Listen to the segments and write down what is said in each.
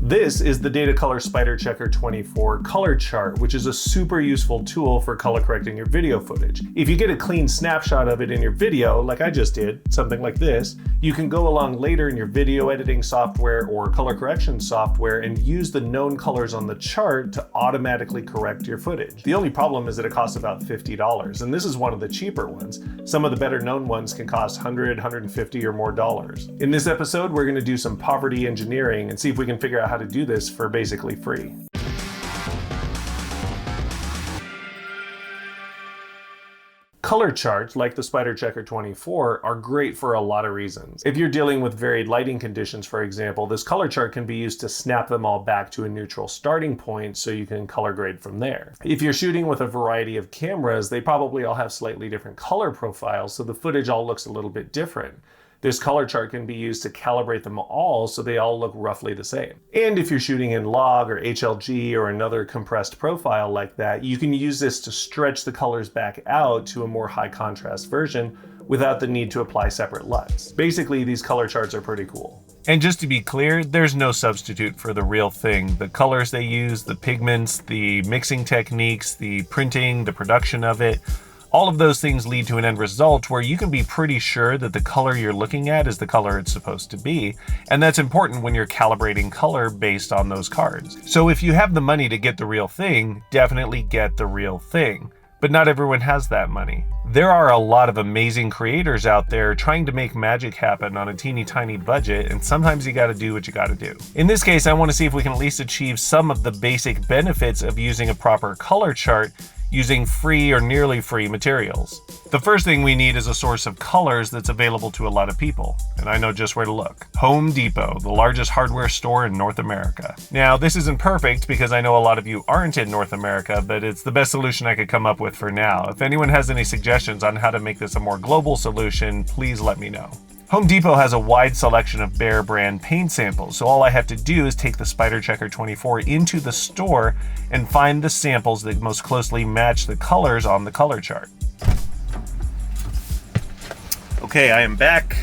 This is the DataColor SpyderCHECKR 24 color chart, which is a super useful tool for color correcting your video footage. If you get a clean snapshot of it in your video, like I just did, something like this, you can go along later in your video editing software or color correction software and use the known colors on the chart to automatically correct your footage. The only problem is that it costs about $50, and this is one of the cheaper ones. Some of the better known ones can cost $100, $150 or more dollars. In this episode, we're going to do some poverty engineering and see if we can figure out how to do this for basically free. Color charts, like the SpyderCHECKR 24, are great for a lot of reasons. If you're dealing with varied lighting conditions, for example, this color chart can be used to snap them all back to a neutral starting point so you can color grade from there. If you're shooting with a variety of cameras, they probably all have slightly different color profiles, so the footage all looks a little bit different. This color chart can be used to calibrate them all so they all look roughly the same. And if you're shooting in log or HLG or another compressed profile like that, you can use this to stretch the colors back out to a more high contrast version without the need to apply separate LUTs. Basically, these color charts are pretty cool. And just to be clear, there's no substitute for the real thing. The colors they use, the pigments, the mixing techniques, the printing, the production of it, all of those things lead to an end result where you can be pretty sure that the color you're looking at is the color it's supposed to be. And that's important when you're calibrating color based on those cards. So if you have the money to get the real thing, definitely get the real thing. But not everyone has that money. There are a lot of amazing creators out there trying to make magic happen on a teeny tiny budget, and sometimes you gotta do what you gotta do. In this case, I wanna see if we can at least achieve some of the basic benefits of using a proper color chart using free or nearly free materials. The first thing we need is a source of colors that's available to a lot of people, and I know just where to look. Home Depot, the largest hardware store in North America. Now, this isn't perfect because I know a lot of you aren't in North America, but it's the best solution I could come up with for now. If anyone has any suggestions on how to make this a more global solution, please let me know. Home Depot has a wide selection of Behr brand paint samples, so all I have to do is take the SpyderCHECKR 24 into the store and find the samples that most closely match the colors on the color chart. Okay, I am back.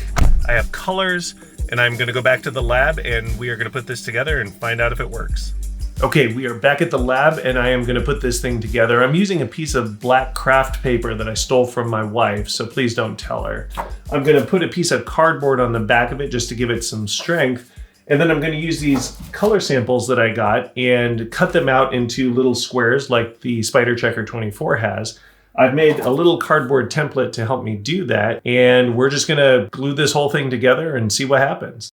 I have colors, and I'm gonna go back to the lab, and we are gonna put this together and find out if it works. Okay, we are back at the lab, and I am gonna put this thing together. I'm using a piece of black craft paper that I stole from my wife, so please don't tell her. I'm gonna put a piece of cardboard on the back of it just to give it some strength, and then I'm gonna use these color samples that I got and cut them out into little squares like the SpyderCHECKR 24 has. I've made a little cardboard template to help me do that, and we're just gonna glue this whole thing together and see what happens.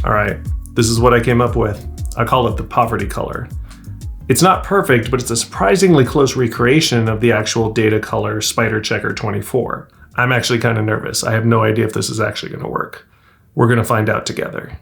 All right, this is what I came up with. I call it the poverty color. It's not perfect, but it's a surprisingly close recreation of the actual DataColor SpyderCHECKR 24. I'm actually kind of nervous. I have no idea if this is actually gonna work. We're gonna find out together.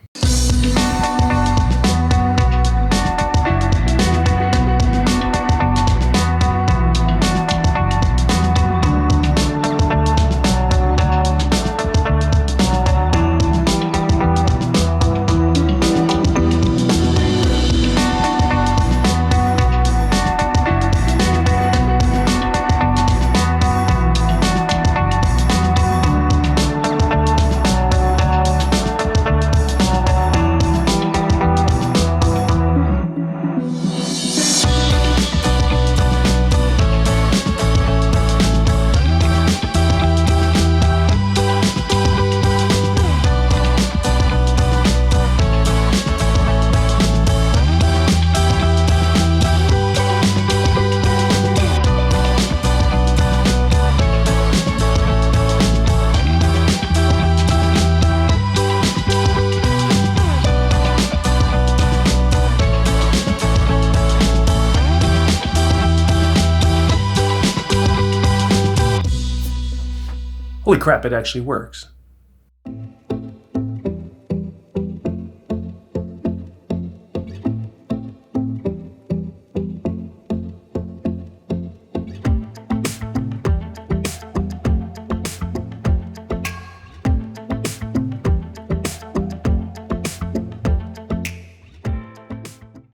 Holy crap, it actually works.